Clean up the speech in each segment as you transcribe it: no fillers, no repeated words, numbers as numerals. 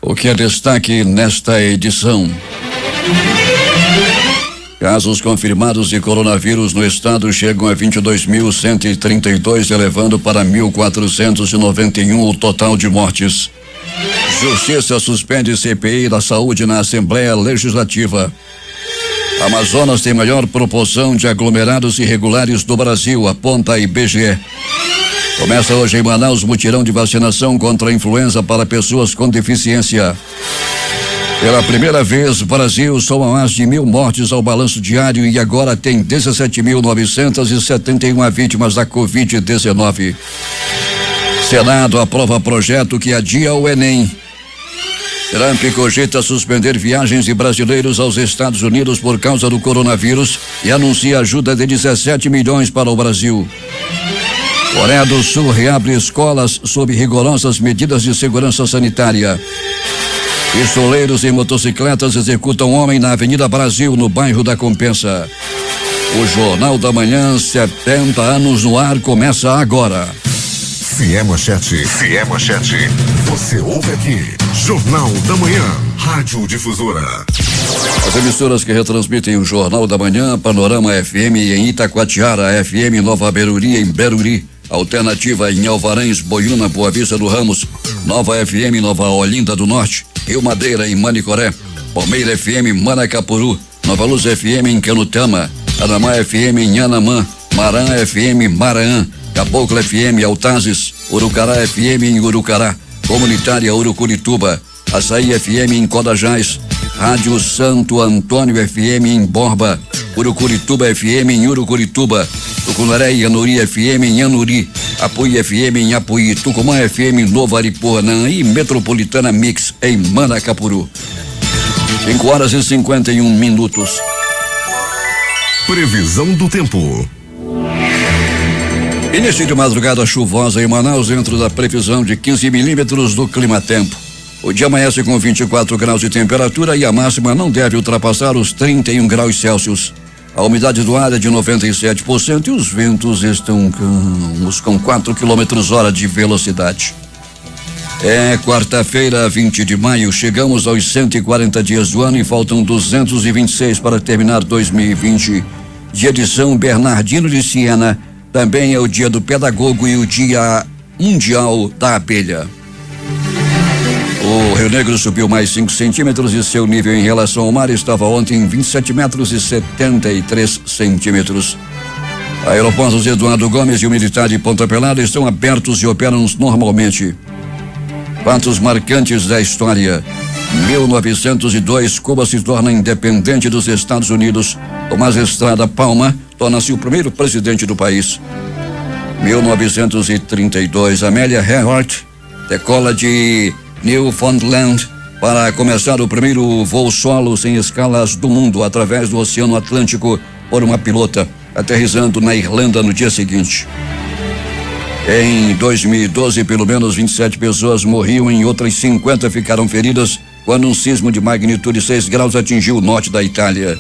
O que é destaque nesta edição? Casos confirmados de coronavírus no estado chegam a 22.132, elevando para 1.491 o total de mortes. Justiça suspende CPI da saúde na Assembleia Legislativa. Amazonas tem maior proporção de aglomerados irregulares do Brasil, aponta a IBGE. Começa hoje em Manaus mutirão de vacinação contra a influenza para pessoas com deficiência. Pela primeira vez, o Brasil soma mais de 1.000 mortes ao balanço diário e agora tem 17.971 vítimas da Covid-19. Senado aprova projeto que adia o Enem. Trump cogita suspender viagens de brasileiros aos Estados Unidos por causa do coronavírus e anuncia ajuda de 17 milhões para o Brasil. Coreia do Sul reabre escolas sob rigorosas medidas de segurança sanitária. Pistoleiros e motocicletas executam homem na Avenida Brasil, no bairro da Compensa. O Jornal da Manhã, 70 anos no ar, começa agora. Se é manchete, você ouve aqui. Jornal da Manhã, Rádio Difusora. As emissoras que retransmitem o Jornal da Manhã: Panorama FM em Itacoatiara, FM Nova Beruri em Beruri, Alternativa em Alvarães, Boiúna, Boa Vista do Ramos, Nova FM Nova Olinda do Norte, Rio Madeira em Manicoré, Palmeira FM Manacapuru, Nova Luz FM em Canutama, Anamá FM em Anamã, Marã FM Maraã, Caboclo FM Altazes, Urucará FM em Urucará, Comunitária Urucurituba, Açaí FM em Codajás, Rádio Santo Antônio FM em Borba, Urucurituba FM em Urucurituba, Tucunaré e Anuri FM em Anuri, Apuí FM em Apuí, Tucumã FM em Novo Aripuanã e Metropolitana Mix em Manacapuru. 5:51. Previsão do tempo. Início de madrugada chuvosa em Manaus, dentro da previsão de 15 milímetros do clima-tempo. O dia amanhece com 24 graus de temperatura e a máxima não deve ultrapassar os 31 graus Celsius. A umidade do ar é de 97% e os ventos estão calmos, com 4 km/h de velocidade. É quarta-feira, 20 de maio, chegamos aos 140 dias do ano e faltam 226 para terminar 2020. Dia de São Bernardino de Siena. Também é o dia do pedagogo e o dia mundial da abelha. O Rio Negro subiu mais 5 centímetros e seu nível em relação ao mar estava ontem em 27 metros e 73 centímetros. Aeroportos Eduardo Gomes e o Militar de Ponta Pelada estão abertos e operam normalmente. Fatos marcantes da história. 1902, Cuba se torna independente dos Estados Unidos. Tomás Estrada Palma torna-se o primeiro presidente do país. 1932, Amélia Earhart decola de Newfoundland para começar o primeiro voo solo sem escalas do mundo através do Oceano Atlântico por uma pilota, aterrissando na Irlanda no dia seguinte. Em 2012, pelo menos 27 pessoas morriam e outras 50 ficaram feridas quando um sismo de magnitude 6 graus atingiu o norte da Itália.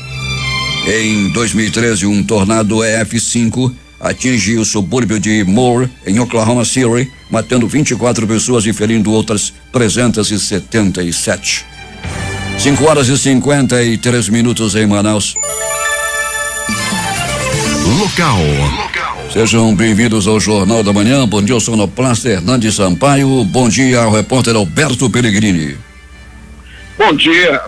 Em 2013, um tornado EF5 atinge o subúrbio de Moore, em Oklahoma City, matando 24 pessoas e ferindo outras 377. 5:53 em Manaus. Local. Sejam bem-vindos ao Jornal da Manhã. Bom dia ao sonoplasta Hernandes Sampaio. Bom dia ao repórter Alberto Pellegrini. Bom dia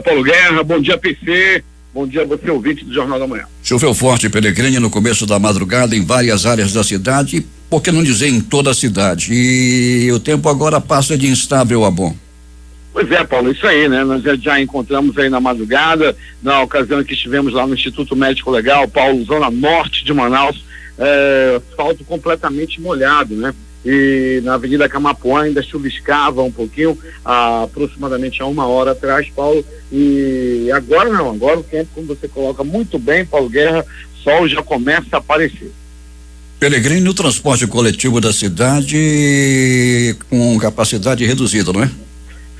Paulo Guerra, bom dia PC, bom dia você ouvinte do Jornal da Manhã. Choveu forte, Pellegrini, no começo da madrugada em várias áreas da cidade, por que não dizer em toda a cidade? E o tempo agora passa de instável a bom. Pois é, Paulo, isso aí, né? Nós já encontramos aí na madrugada, na ocasião que estivemos lá no Instituto Médico Legal, Paulo, zona norte de Manaus, asfalto completamente molhado, né? E na Avenida Camapuã ainda chuviscava um pouquinho, aproximadamente há 1 hora atrás, Paulo, e agora não, agora o tempo, como você coloca muito bem, Paulo Guerra, sol já começa a aparecer. Pellegrini, o transporte coletivo da cidade com capacidade reduzida, não é?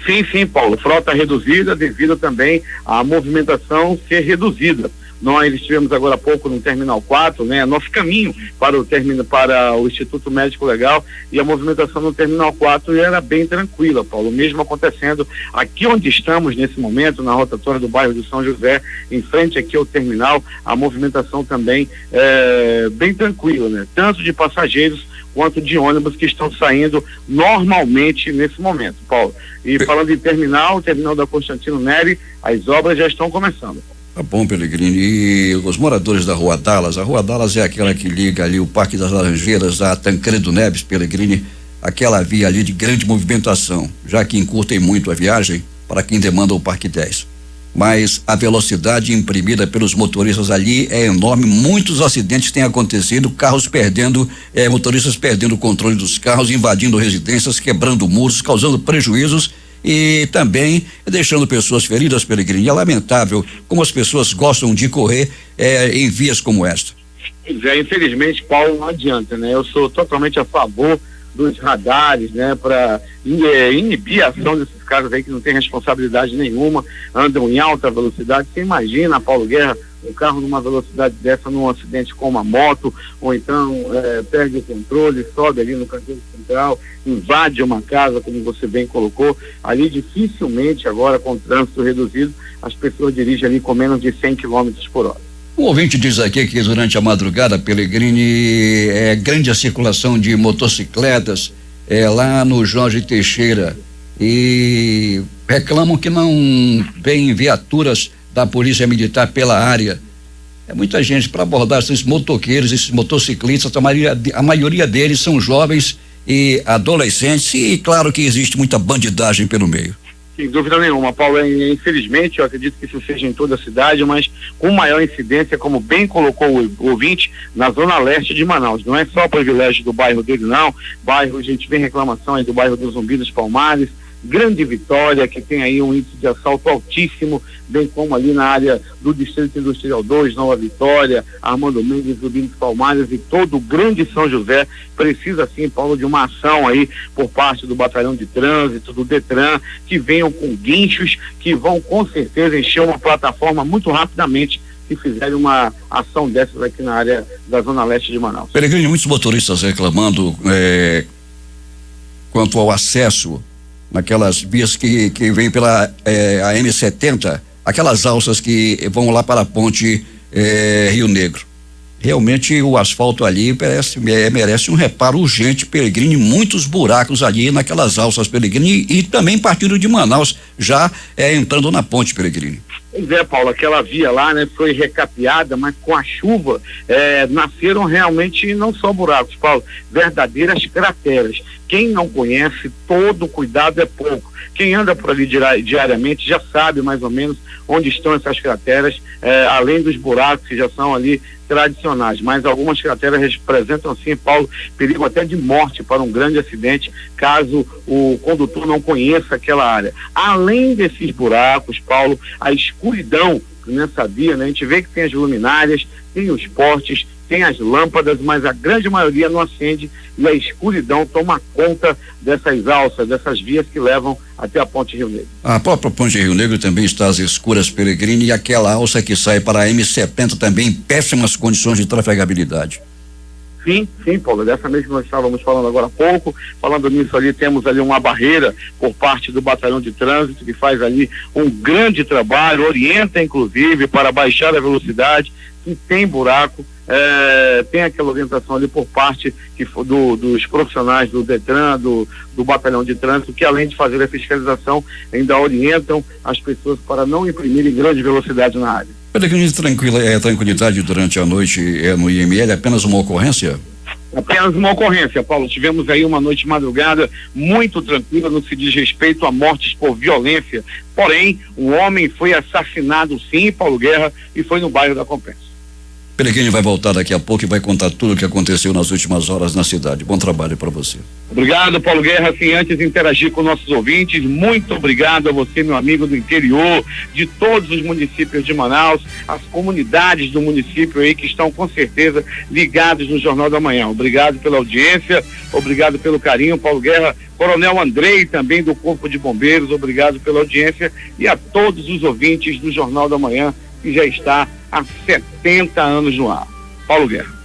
Sim, Paulo, frota reduzida devido também à movimentação ser reduzida. Nós estivemos agora há pouco no Terminal 4, né? Nosso caminho para o Instituto Médico Legal, e a movimentação no Terminal 4 era bem tranquila, Paulo, mesmo acontecendo aqui onde estamos nesse momento, na rotatória do bairro do São José, em frente aqui ao terminal, a movimentação também é bem tranquila, né? Tanto de passageiros quanto de ônibus que estão saindo normalmente nesse momento, Paulo. E falando em terminal, o terminal da Constantino Neri, as obras já estão começando. Tá bom, Pellegrini. E os moradores da Rua Dallas, a Rua Dallas é aquela que liga ali o Parque das Laranjeiras a Tancredo Neves, Pellegrini, aquela via ali de grande movimentação, já que encurtem muito a viagem para quem demanda o Parque 10. Mas a velocidade imprimida pelos motoristas ali é enorme, muitos acidentes têm acontecido, motoristas perdendo o controle dos carros, invadindo residências, quebrando muros, causando prejuízos e também deixando pessoas feridas, Pellegrini. É lamentável como as pessoas gostam de correr em vias como esta. Infelizmente, Paulo, não adianta, né? Eu sou totalmente a favor dos radares, né, para inibir a ação desses caras aí que não tem responsabilidade nenhuma, andam em alta velocidade. Você imagina, Paulo Guerra, um carro numa velocidade dessa num acidente com uma moto, ou então perde o controle, sobe ali no canteiro central, invade uma casa, como você bem colocou. Ali dificilmente agora, com o trânsito reduzido, as pessoas dirigem ali com menos de 100 km por hora. O ouvinte diz aqui que durante a madrugada, Pellegrini, é grande a circulação de motocicletas lá no Jorge Teixeira e reclamam que não vem viaturas da Polícia Militar pela área. É muita gente para abordar esses motoqueiros, esses motociclistas, a maioria deles são jovens e adolescentes, e claro que existe muita bandidagem pelo meio. Sem dúvida nenhuma, Paulo. Infelizmente, eu acredito que isso seja em toda a cidade, mas com maior incidência, como bem colocou o ouvinte, na zona leste de Manaus. Não é só o privilégio do bairro dele, não. A gente vê reclamação aí do bairro do Zumbi dos Palmares, Grande Vitória, que tem aí um índice de assalto altíssimo, bem como ali na área do Distrito Industrial 2, Nova Vitória, Armando Mendes, Zumbi dos Palmares, e todo o Grande São José precisa sim, Paulo, de uma ação aí por parte do Batalhão de Trânsito, do Detran, que venham com guinchos, que vão com certeza encher uma plataforma muito rapidamente se fizerem uma ação dessas aqui na área da zona leste de Manaus. Pellegrini, muitos motoristas reclamando quanto ao acesso naquelas vias que vêm pela a M70, aquelas alças que vão lá para a ponte Rio Negro. Realmente o asfalto ali merece um reparo urgente, Pellegrini, muitos buracos ali naquelas alças, Pellegrini, e também partindo de Manaus, já entrando na ponte, Pellegrini. Pois é, Paulo, aquela via lá, né, foi recapeada, mas com a chuva nasceram realmente não só buracos, Paulo, verdadeiras crateras. Quem não conhece, todo cuidado é pouco. Quem anda por ali diariamente já sabe mais ou menos onde estão essas crateras, além dos buracos que já são ali tradicionais, mas algumas crateras representam sim, Paulo, perigo até de morte para um grande acidente, caso o condutor não conheça aquela área. Além desses buracos, Paulo, a escuridão nessa via, né? A gente vê que tem as luminárias, tem os postes, tem as lâmpadas, mas a grande maioria não acende e a escuridão toma conta dessas alças, dessas vias que levam até a Ponte Rio Negro. A própria Ponte Rio Negro também está às escuras, Pellegrini, e aquela alça que sai para a M70 também em péssimas condições de trafegabilidade. Sim, Paulo, dessa mesma nós estávamos falando agora há pouco. Falando nisso ali, temos ali uma barreira por parte do Batalhão de Trânsito, que faz ali um grande trabalho, orienta inclusive para baixar a velocidade, que tem buraco, tem aquela orientação ali por parte dos profissionais do Detran, do Batalhão de Trânsito, que além de fazer a fiscalização, ainda orientam as pessoas para não imprimirem grande velocidade na área. Pellegrini, tranquilidade durante a noite no IML, apenas uma ocorrência? Apenas uma ocorrência, Paulo. Tivemos aí uma noite de madrugada muito tranquila no que diz respeito a mortes por violência. Porém, um homem foi assassinado sim, Paulo Guerra, e foi no bairro da Compensa. Pellegrini vai voltar daqui a pouco e vai contar tudo o que aconteceu nas últimas horas na cidade. Bom trabalho para você. Obrigado, Paulo Guerra. Assim, antes de interagir com nossos ouvintes, muito obrigado a você, meu amigo do interior, de todos os municípios de Manaus, as comunidades do município aí que estão com certeza ligados no Jornal da Manhã. Obrigado pela audiência, obrigado pelo carinho, Paulo Guerra. Coronel Andrei, também do Corpo de Bombeiros, obrigado pela audiência, e a todos os ouvintes do Jornal da Manhã, que já está há 70 anos no ar. Paulo Guerra.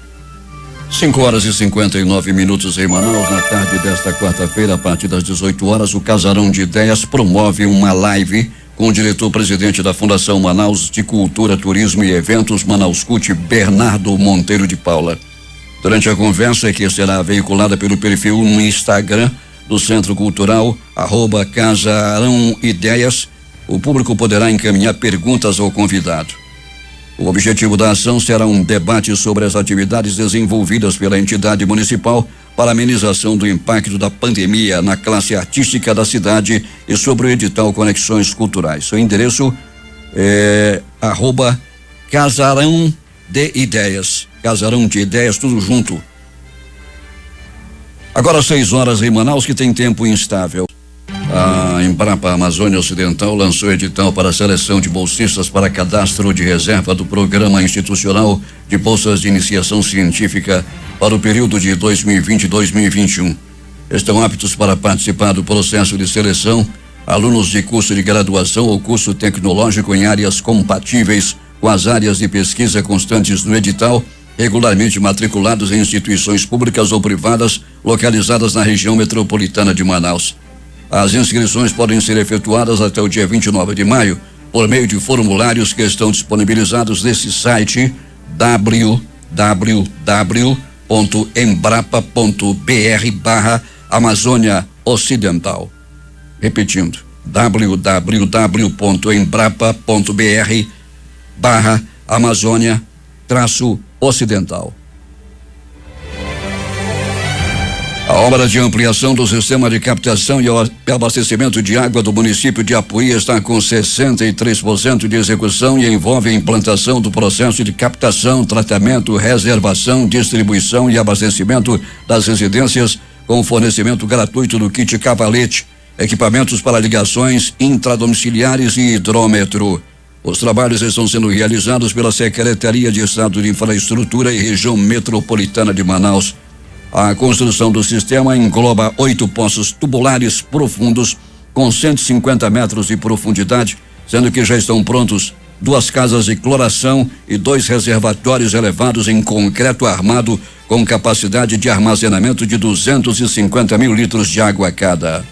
5h59 em Manaus. Na tarde desta quarta-feira, a partir das 18 horas, o Casarão de Ideias promove uma live com o diretor-presidente da Fundação Manaus de Cultura, Turismo e Eventos, Manaus Cult, Bernardo Monteiro de Paula. Durante a conversa, que será veiculada pelo perfil no Instagram do Centro Cultural, @Casarão Ideias, o público poderá encaminhar perguntas ao convidado. O objetivo da ação será um debate sobre as atividades desenvolvidas pela entidade municipal para amenização do impacto da pandemia na classe artística da cidade e sobre o edital Conexões Culturais. Seu endereço é @Casarão de Ideias. Casarão de Ideias, tudo junto. Agora 6 horas em Manaus, que tem tempo instável. A Embrapa Amazônia Ocidental lançou edital para a seleção de bolsistas para cadastro de reserva do Programa Institucional de Bolsas de Iniciação Científica para o período de 2020 e 2021. Estão aptos para participar do processo de seleção alunos de curso de graduação ou curso tecnológico em áreas compatíveis com as áreas de pesquisa constantes no edital, regularmente matriculados em instituições públicas ou privadas localizadas na região metropolitana de Manaus. As inscrições podem ser efetuadas até o dia 29 de maio por meio de formulários que estão disponibilizados nesse site www.embrapa.br/Amazônia Ocidental. Repetindo, www.embrapa.br/Amazônia-Ocidental. A obra de ampliação do sistema de captação e abastecimento de água do município de Apuí está com 63% de execução e envolve a implantação do processo de captação, tratamento, reservação, distribuição e abastecimento das residências com fornecimento gratuito do kit cavalete, equipamentos para ligações intradomiciliares e hidrômetro. Os trabalhos estão sendo realizados pela Secretaria de Estado de Infraestrutura e Região Metropolitana de Manaus. A construção do sistema engloba 8 poços tubulares profundos com 150 metros de profundidade, sendo que já estão prontos 2 casas de cloração e 2 reservatórios elevados em concreto armado com capacidade de armazenamento de 250 mil litros de água cada.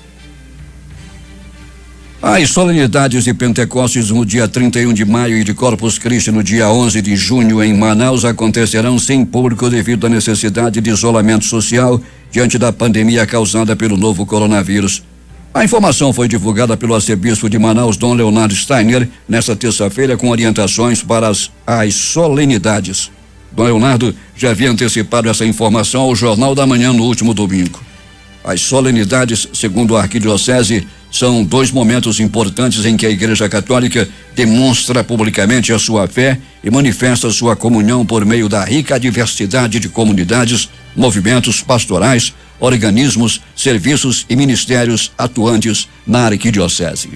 As solenidades de Pentecostes no dia 31 de maio e de Corpus Christi no dia 11 de junho em Manaus acontecerão sem público devido à necessidade de isolamento social diante da pandemia causada pelo novo coronavírus. A informação foi divulgada pelo arcebispo de Manaus, Dom Leonardo Steiner, nesta terça-feira com orientações para as solenidades. Dom Leonardo já havia antecipado essa informação ao Jornal da Manhã no último domingo. As solenidades, segundo a Arquidiocese, são 2 momentos importantes em que a Igreja Católica demonstra publicamente a sua fé e manifesta sua comunhão por meio da rica diversidade de comunidades, movimentos pastorais, organismos, serviços e ministérios atuantes na Arquidiocese.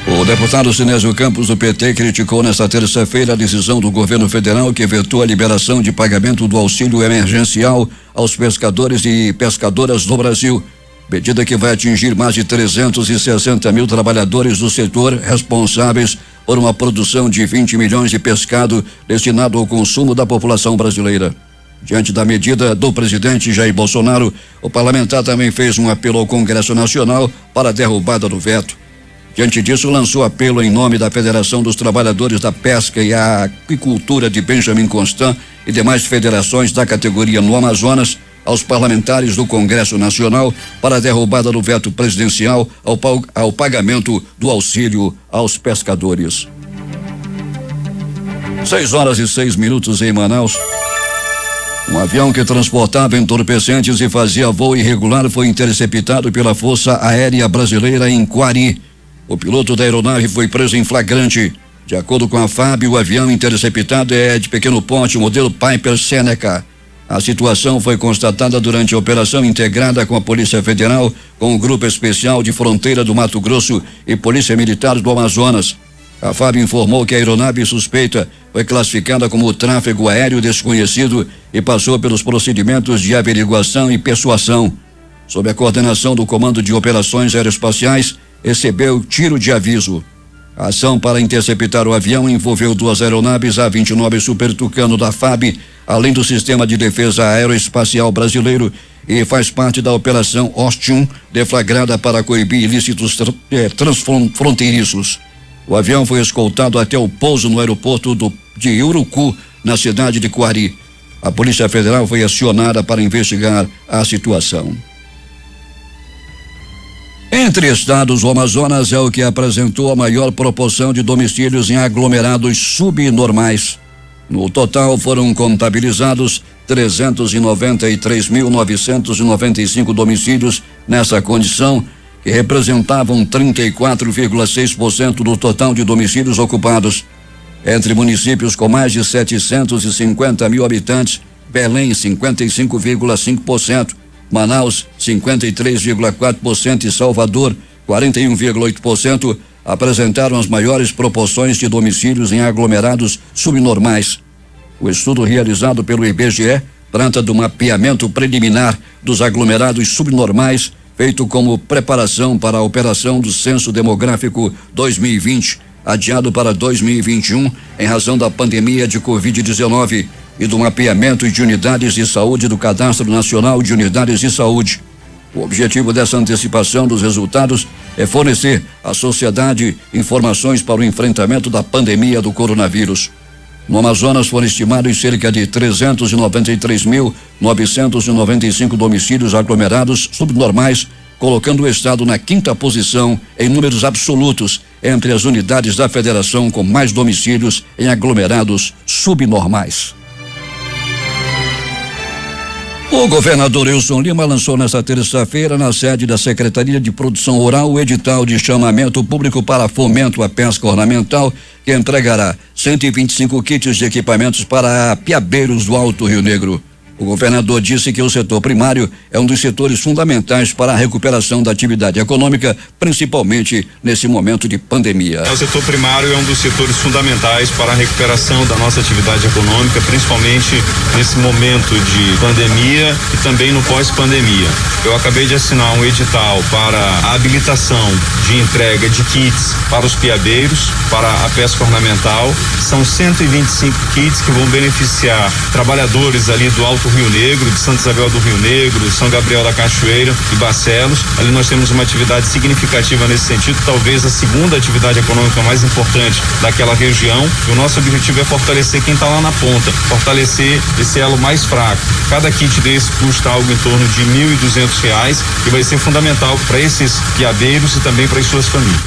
O deputado Sinésio Campos, do PT, criticou nesta terça-feira a decisão do governo federal que vetou a liberação de pagamento do auxílio emergencial aos pescadores e pescadoras do Brasil, medida que vai atingir mais de 360 mil trabalhadores do setor responsáveis por uma produção de 20 milhões de pescado destinado ao consumo da população brasileira. Diante da medida do presidente Jair Bolsonaro, o parlamentar também fez um apelo ao Congresso Nacional para a derrubada do veto. Diante disso, lançou apelo em nome da Federação dos Trabalhadores da Pesca e Aquicultura de Benjamin Constant e demais federações da categoria no Amazonas aos parlamentares do Congresso Nacional para a derrubada do veto presidencial ao pagamento do auxílio aos pescadores. 6h06 em Manaus. Um avião que transportava entorpecentes e fazia voo irregular foi interceptado pela Força Aérea Brasileira em Quari. O piloto da aeronave foi preso em flagrante. De acordo com a FAB, o avião interceptado é de pequeno porte, modelo Piper Seneca. A situação foi constatada durante a operação integrada com a Polícia Federal, com o Grupo Especial de Fronteira do Mato Grosso e Polícia Militar do Amazonas. A FAB informou que a aeronave suspeita foi classificada como tráfego aéreo desconhecido e passou pelos procedimentos de averiguação e persuasão. Sob a coordenação do Comando de Operações Aeroespaciais, recebeu tiro de aviso. A ação para interceptar o avião envolveu 2 aeronaves A-29 Super Tucano da FAB, além do Sistema de Defesa Aeroespacial Brasileiro, e faz parte da Operação Ostium, deflagrada para coibir ilícitos transfronteiriços. O avião foi escoltado até o pouso no aeroporto de Urucu, na cidade de Coari. A Polícia Federal foi acionada para investigar a situação. Entre estados, o Amazonas é o que apresentou a maior proporção de domicílios em aglomerados subnormais. No total, foram contabilizados 393.995 domicílios nessa condição, que representavam 34,6% do total de domicílios ocupados. Entre municípios com mais de 750 mil habitantes, Belém 55,5%, Manaus 53,4% e Salvador 41,8% apresentaram as maiores proporções de domicílios em aglomerados subnormais. O estudo realizado pelo IBGE trata do mapeamento preliminar dos aglomerados subnormais, feito como preparação para a operação do Censo Demográfico 2020, adiado para 2021 em razão da pandemia de Covid-19, e do mapeamento de unidades de saúde do Cadastro Nacional de Unidades de Saúde. O objetivo dessa antecipação dos resultados é fornecer à sociedade informações para o enfrentamento da pandemia do coronavírus. No Amazonas foram estimados cerca de 393.995 domicílios aglomerados subnormais, colocando o estado na 5ª posição em números absolutos entre as unidades da federação com mais domicílios em aglomerados subnormais. O governador Wilson Lima lançou nesta terça-feira, na sede da Secretaria de Produção Rural, o edital de chamamento público para fomento à pesca ornamental, que entregará 125 kits de equipamentos para piabeiros do Alto Rio Negro. O governador disse que o setor primário é um dos setores fundamentais para a recuperação da atividade econômica, principalmente nesse momento de pandemia. O setor primário é um dos setores fundamentais para a recuperação da nossa atividade econômica, principalmente nesse momento de pandemia e também no pós-pandemia. Eu acabei de assinar um edital para a habilitação de entrega de kits para os piabeiros, para a pesca ornamental. São 125 kits que vão beneficiar trabalhadores ali do Alto Rio Negro, de Santa Isabel do Rio Negro, São Gabriel da Cachoeira e Barcelos. Ali nós temos uma atividade significativa nesse sentido, talvez a segunda atividade econômica mais importante daquela região. E o nosso objetivo é fortalecer quem está lá na ponta, fortalecer esse elo mais fraco. Cada kit desse custa algo em torno de R$1.200 e vai ser fundamental para esses piabeiros e também para as suas famílias.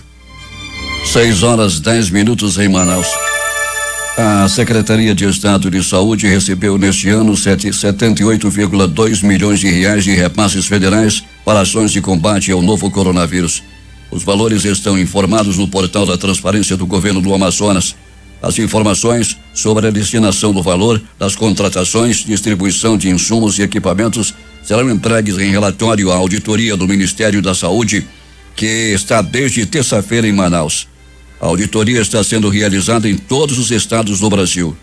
6h10 em Manaus. A Secretaria de Estado de Saúde recebeu neste ano 78,2 milhões de reais de repasses federais para ações de combate ao novo coronavírus. Os valores estão informados no portal da Transparência do Governo do Amazonas. As informações sobre a destinação do valor das contratações, distribuição de insumos e equipamentos serão entregues em relatório à auditoria do Ministério da Saúde, que está desde terça-feira em Manaus. A auditoria está sendo realizada em todos os estados do Brasil.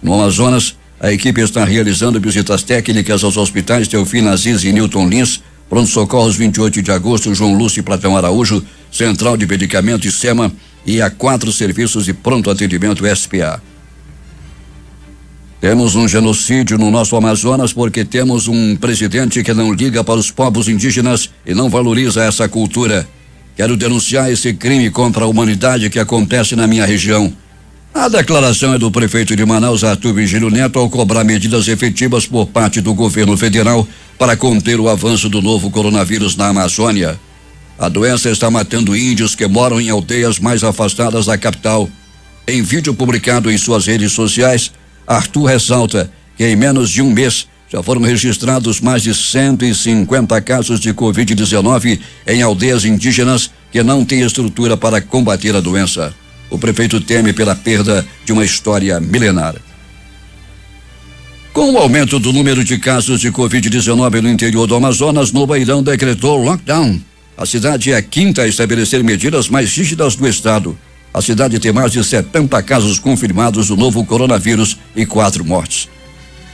No Amazonas, a equipe está realizando visitas técnicas aos hospitais Teofino Aziz e Newton Lins, Pronto-Socorros 28 de agosto, João Lúcio e Platão Araújo, Central de Medicamento e SEMA e a 4 serviços de pronto atendimento SPA. Temos um genocídio no nosso Amazonas porque temos um presidente que não liga para os povos indígenas e não valoriza essa cultura. Quero denunciar esse crime contra a humanidade que acontece na minha região. A declaração é do prefeito de Manaus, Arthur Vigílio Neto, ao cobrar medidas efetivas por parte do governo federal para conter o avanço do novo coronavírus na Amazônia. A doença está matando índios que moram em aldeias mais afastadas da capital. Em vídeo publicado em suas redes sociais, Arthur ressalta que em menos de um mês já foram registrados mais de 150 casos de Covid-19 em aldeias indígenas que não têm estrutura para combater a doença. O prefeito teme pela perda de uma história milenar. Com o aumento do número de casos de Covid-19 no interior do Amazonas, Nova Irão decretou lockdown. A cidade é a 5ª a estabelecer medidas mais rígidas do estado. A cidade tem mais de 70 casos confirmados do novo coronavírus e 4 mortes.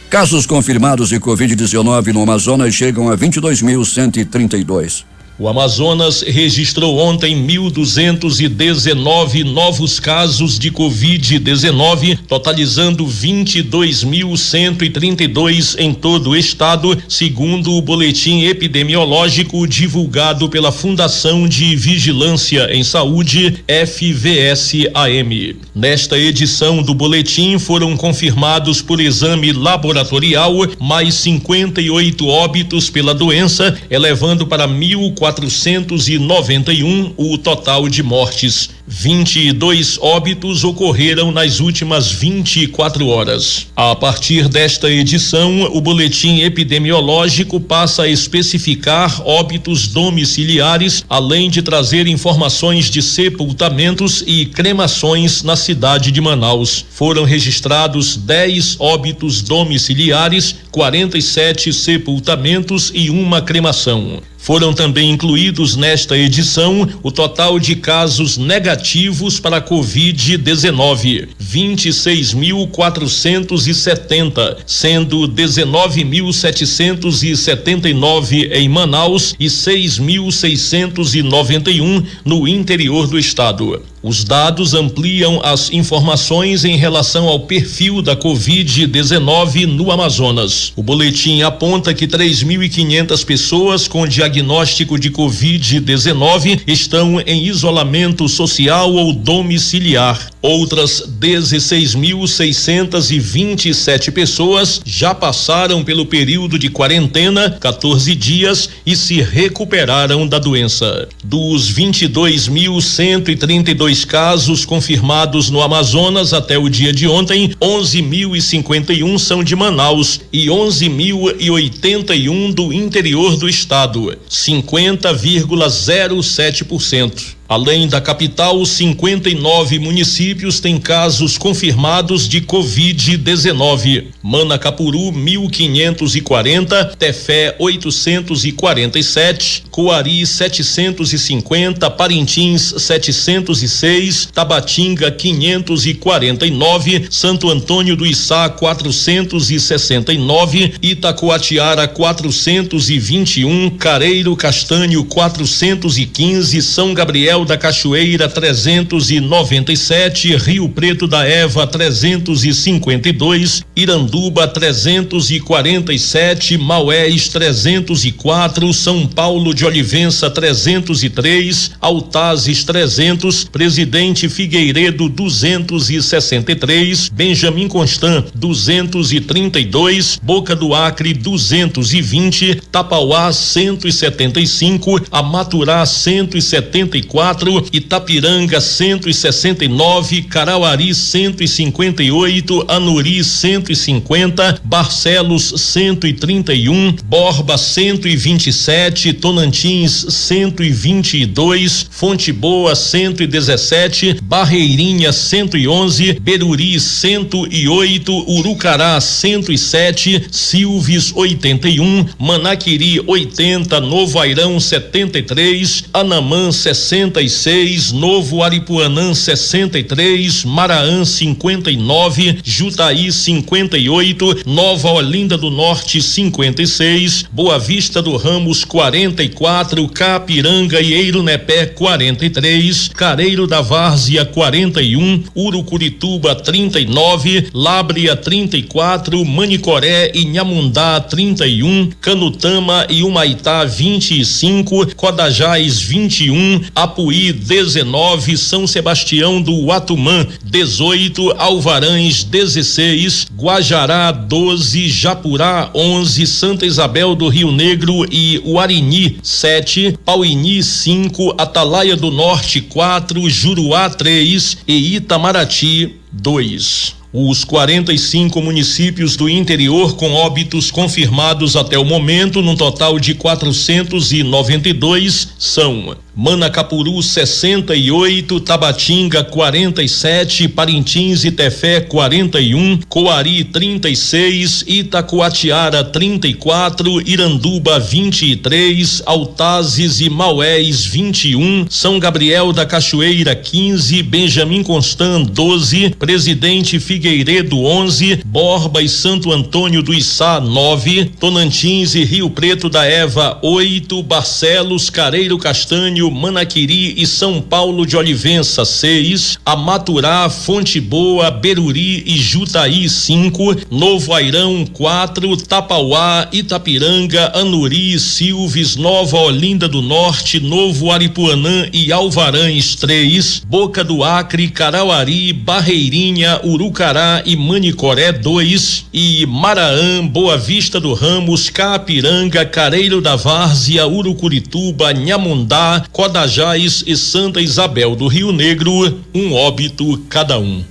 Casos confirmados de Covid-19 no Amazonas chegam a 22.132. O Amazonas registrou ontem 1.219 novos casos de Covid-19, totalizando 22.132 em todo o estado, segundo o boletim epidemiológico divulgado pela Fundação de Vigilância em Saúde, FVS-AM. Nesta edição do boletim foram confirmados por exame laboratorial mais 58 óbitos pela doença, elevando para 1.491 o total de mortes. 22 óbitos ocorreram nas últimas 24 horas. A partir desta edição, o boletim epidemiológico passa a especificar óbitos domiciliares, além de trazer informações de sepultamentos e cremações na cidade de Manaus. Foram registrados 10 óbitos domiciliares, 47 sepultamentos e uma cremação. Foram também incluídos nesta edição o total de casos negativos para a Covid-19, 26.470, sendo 19.779 em Manaus e 6.691 no interior do estado. Os dados ampliam as informações em relação ao perfil da Covid-19 no Amazonas. O boletim aponta que 3.500 pessoas com diagnóstico de Covid-19 estão em isolamento social ou domiciliar. Outras 16.627 pessoas já passaram pelo período de quarentena, 14 dias, e se recuperaram da doença. Dos 22.132 casos confirmados no Amazonas até o dia de ontem, 11.051 são de Manaus e 11.081 do interior do estado, 50,07%. Além da capital, 59 municípios têm casos confirmados de Covid-19. Manacapuru, 1.540, Tefé, 847, Coari, 750, Parintins, 706, Tabatinga, 549, Santo Antônio do Içá, 469, Itacoatiara, 421, Careiro Castanho, 415, São Gabriel da Cachoeira, 397, Rio Preto da Eva, 352, Iranduba, 347, Maués, 304, São Paulo de Olivença, 303, Altazes, 300, Presidente Figueiredo, 263, Benjamin Constant, 232, Boca do Acre, 220, Tapauá, 175, Amaturá, 174, Itapiranga, 169, Carauari, 158, Anuri, 150, Barcelos, 131, Borba, 127, Tonantins, 122, Fonte Boa, 117, Barreirinha, 111, Beruri, 108, Urucará, 107, Silves, 81, Manaquiri, 80, Novo Airão, 73, Anamã, 66, Novo Aripuanã, 63, Maraã, 59, Jutaí, 58, Nova Olinda do Norte, 56, Boa Vista do Ramos, 44, Capiranga e Eirunepé, 43, Careiro da Várzea, 41, Urucurituba, 39, Lábrea, 34, Manicoré e Inhamundá, 31, Canutama e Humaitá, 25, Codajás, 21, Apuí, 19, São Sebastião do Uatumã, 18, Alvarães, 16, Guajará, 12, Japurá, 11, Santa Isabel do Rio Negro e Uarini, 7, Pauini, 5, Atalaia do Norte, 4, Juruá, 3 e Itamaraty, 2. Os 45 municípios do interior com óbitos confirmados até o momento, num total de 492, são Manacapuru 68, Tabatinga 47, Parintins e Tefé 41, Coari 36, Itacoatiara 34, Iranduba 23, Altazes e Maués 21, São Gabriel da Cachoeira 15, Benjamin Constant 12, Presidente Figueiredo 11, Borba e Santo Antônio do Içá 9, Tonantins e Rio Preto da Eva 8, Barcelos, Careiro Castanho, Manaquiri e São Paulo de Olivença 6, Amaturá, Fonte Boa, Beruri e Jutaí 5, Novo Airão 4, Tapauá, Itapiranga, Anuri, Silves, Nova Olinda do Norte, Novo Aripuanã e Alvarães 3, Boca do Acre, Carauari, Barreirinha, Urucará e Manicoré 2 e Maraã, Boa Vista do Ramos, Caapiranga, Careiro da Várzea, Urucurituba, Nhamundá, Codajás e Santa Isabel do Rio Negro, um óbito cada um.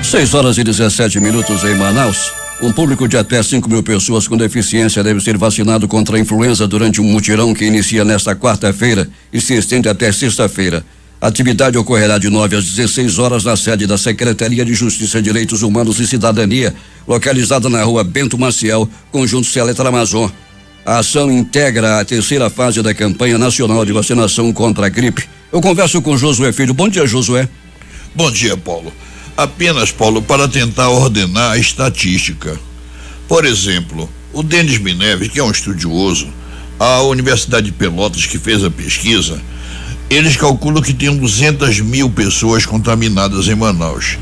6h17 em Manaus. Um público de até 5.000 pessoas com deficiência deve ser vacinado contra a influenza durante um mutirão que inicia nesta quarta-feira e se estende até sexta-feira. A atividade ocorrerá de 9 às 16 horas na sede da Secretaria de Justiça, Direitos Humanos e Cidadania, localizada na rua Bento Maciel, Conjunto Seletra Amazon. A ação integra a terceira fase da campanha nacional de vacinação contra a gripe. Eu converso com Josué Filho. Bom dia, Josué. Bom dia, Paulo. Apenas, Paulo, para tentar ordenar a estatística. Por exemplo, o Denis Mineves, que é um estudioso, a Universidade de Pelotas, que fez a pesquisa, eles calculam que tem 200.000 pessoas contaminadas em Manaus.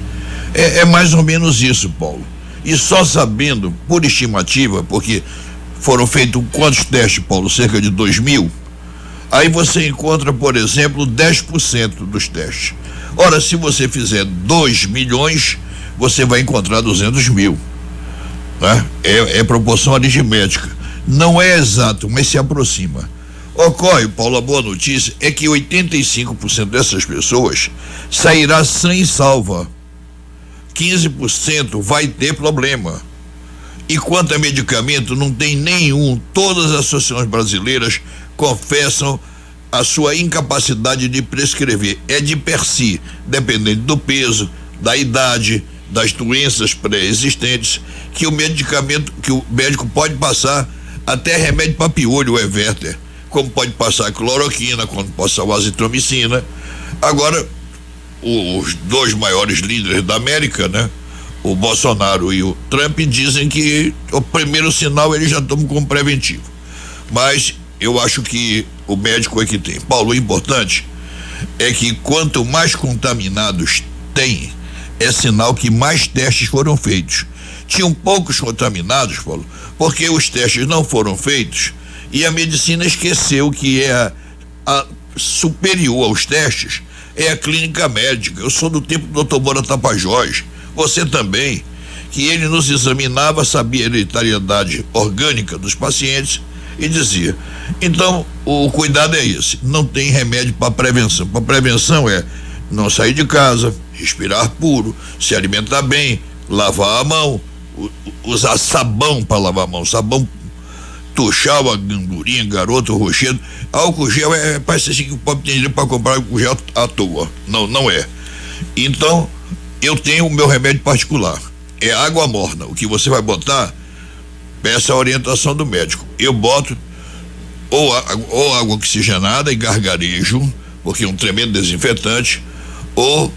É mais ou menos isso, Paulo. E só sabendo, por estimativa, porque foram feitos quantos testes, Paulo? Cerca de 2.000. Aí você encontra, por exemplo, 10% dos testes. Ora, se você fizer 2 milhões, você vai encontrar 200.000. Né? É proporção aritmética. Não é exato, mas se aproxima. Ocorre, Paulo, a boa notícia é que 85% dessas pessoas sairá sã e salva. 15% vai ter problema. E quanto a medicamento, não tem nenhum. Todas as associações brasileiras confessam a sua incapacidade de prescrever. É de per si, dependendo do peso, da idade, das doenças pré-existentes, que o medicamento, que o médico pode passar até remédio para piolho, o Everter, como pode passar cloroquina, como passar o azitromicina. Agora, os dois maiores líderes da América, né? O Bolsonaro e o Trump, dizem que o primeiro sinal eles já tomam como preventivo. Mas eu acho que o médico é que tem. Paulo, o importante é que quanto mais contaminados tem, é sinal que mais testes foram feitos. Tinham poucos contaminados, Paulo, porque os testes não foram feitos e a medicina esqueceu que é a superior aos testes é a clínica médica. Eu sou do tempo do Dr. Moura Tapajós, você também, que ele nos examinava, sabia a hereditariedade orgânica dos pacientes e dizia. Então, o cuidado é esse, não tem remédio para prevenção. Para prevenção é não sair de casa, respirar puro, se alimentar bem, lavar a mão, usar sabão para lavar a mão, sabão tuchar a gandurinha, garoto, rochedo. Álcool gel parece assim que o pobre tem dinheiro para comprar álcool gel à toa. Não é. Então, eu tenho o meu remédio particular, é água morna. O que você vai botar, peça a orientação do médico. Eu boto ou água oxigenada e gargarejo, porque é um tremendo desinfetante, ou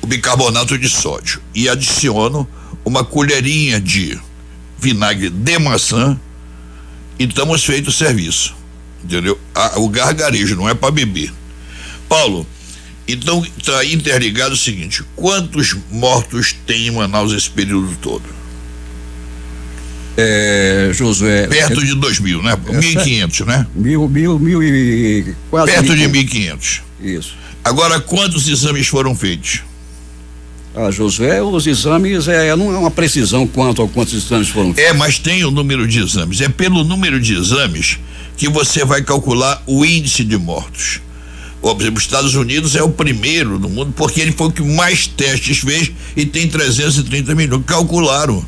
o bicarbonato de sódio, e adiciono uma colherinha de vinagre de maçã e estamos feito o serviço, entendeu? O gargarejo não é para beber. Paulo, então está interligado o seguinte: quantos mortos tem em Manaus esse período todo? Josué, perto de 2.000, né? 1.500, né? Mil e quase. Perto de 1.500. Isso. Agora, quantos exames foram feitos? Josué, os exames não é uma precisão quanto a quantos exames foram feitos. Mas tem o número de exames. É pelo número de exames que você vai calcular o índice de mortos. Por exemplo, os Estados Unidos é o primeiro no mundo, porque ele foi o que mais testes fez e tem 330 milhões. Calcularam,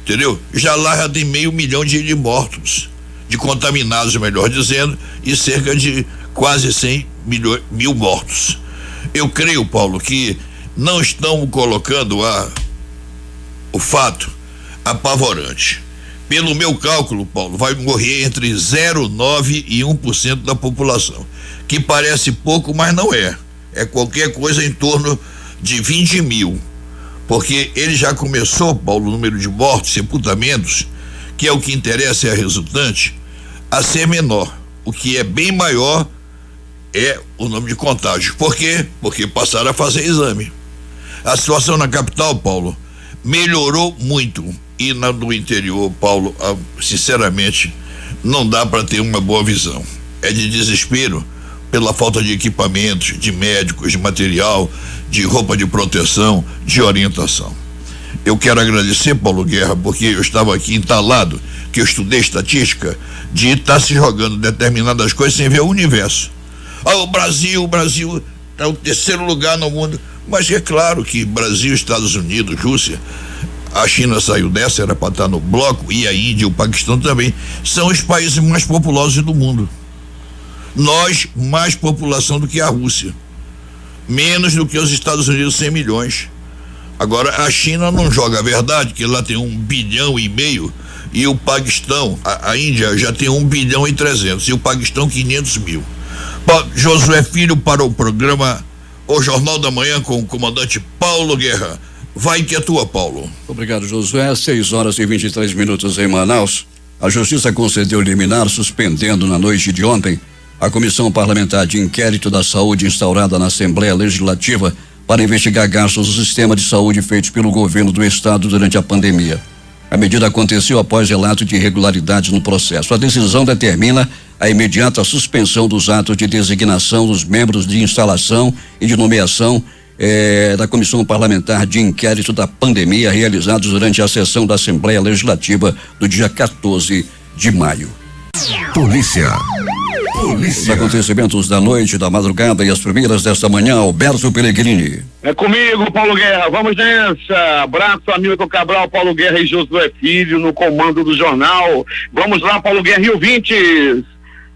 entendeu? Já lá já tem 500 mil de mortos, de contaminados, melhor dizendo, e cerca de quase 100 mil mortos. Eu creio, Paulo, que não estão colocando o fato apavorante. Pelo meu cálculo, Paulo, vai morrer entre 0,9% e 1% da população, que parece pouco, mas não é. É qualquer coisa em torno de 20 mil, porque ele já começou, Paulo, o número de mortos, sepultamentos, que é o que interessa, é a resultante, a ser menor. O que é bem maior é o número de contágios. Por quê? Porque passaram a fazer exame. A situação na capital, Paulo, melhorou muito, e no interior, Paulo, sinceramente, não dá para ter uma boa visão. É de desespero pela falta de equipamentos, de médicos, de material, de roupa de proteção, de orientação. Eu quero agradecer, Paulo Guerra, porque eu estava aqui entalado, que eu estudei estatística, de estar se jogando determinadas coisas sem ver o universo. O Brasil está o terceiro lugar no mundo, mas é claro que Brasil, Estados Unidos, Rússia, a China saiu dessa, era para estar no bloco, e a Índia e o Paquistão também, são os países mais populosos do mundo. Nós, mais população do que a Rússia, menos do que os Estados Unidos, 100 milhões. Agora, a China não joga a verdade, que lá tem 1,5 bilhão, e o Paquistão, a Índia já tem 1,3 bilhão, e o Paquistão 500 mil. Josué Filho para o programa O Jornal da Manhã com o comandante Paulo Guerra. Vai que é tua, Paulo. Obrigado, Josué. 6h23 em Manaus. A Justiça concedeu liminar suspendendo na noite de ontem a Comissão Parlamentar de Inquérito da Saúde instaurada na Assembleia Legislativa para investigar gastos do sistema de saúde feitos pelo governo do estado durante a pandemia. A medida aconteceu após relato de irregularidades no processo. A decisão determina a imediata suspensão dos atos de designação dos membros de instalação e de nomeação da Comissão Parlamentar de Inquérito da Pandemia realizados durante a sessão da Assembleia Legislativa do dia 14 de maio. Polícia. Os acontecimentos da noite, da madrugada e as primeiras desta manhã, Alberto Pellegrini. É comigo, Paulo Guerra, vamos nessa. Abraço, Hamilton Cabral, Paulo Guerra e Josué Filho no comando do jornal. Vamos lá, Paulo Guerra e ouvintes.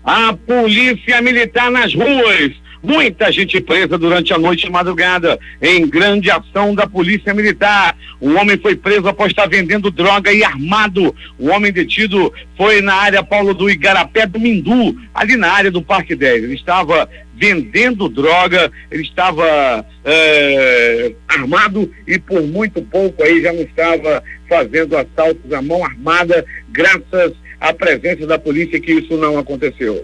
A polícia militar nas ruas. Muita gente presa durante a noite e madrugada em grande ação da Polícia Militar. Um homem foi preso após estar vendendo droga e armado. O homem detido foi na área, Paulo, do Igarapé do Mindu, ali na área do Parque 10. Ele estava vendendo droga, ele estava armado e por muito pouco aí já não estava fazendo assaltos à mão armada, graças à presença da polícia que isso não aconteceu.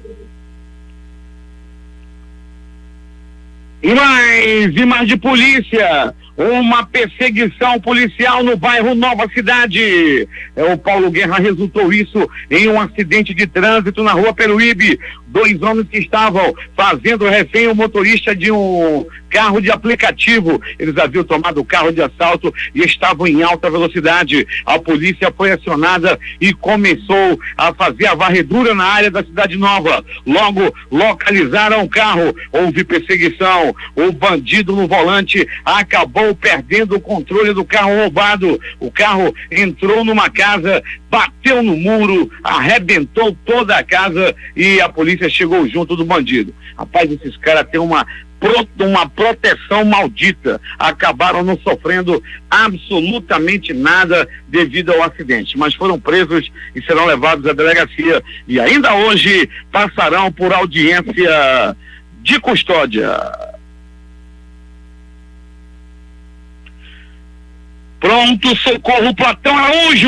E mais de polícia, uma perseguição policial no bairro Nova Cidade. O Paulo Guerra resultou isso em um acidente de trânsito na rua Peruíbe. 2 homens que estavam fazendo refém o motorista de um carro de aplicativo. Eles haviam tomado o carro de assalto e estavam em alta velocidade. A polícia foi acionada e começou a fazer a varredura na área da Cidade Nova. Logo localizaram o carro, houve perseguição. O bandido no volante acabou perdendo o controle do carro roubado. O carro entrou numa casa, bateu no muro, arrebentou toda a casa e a polícia chegou junto do bandido. Rapaz, esses caras têm uma proteção maldita, acabaram não sofrendo absolutamente nada devido ao acidente, mas foram presos e serão levados à delegacia e ainda hoje passarão por audiência de custódia. Pronto Socorro Platão Araújo.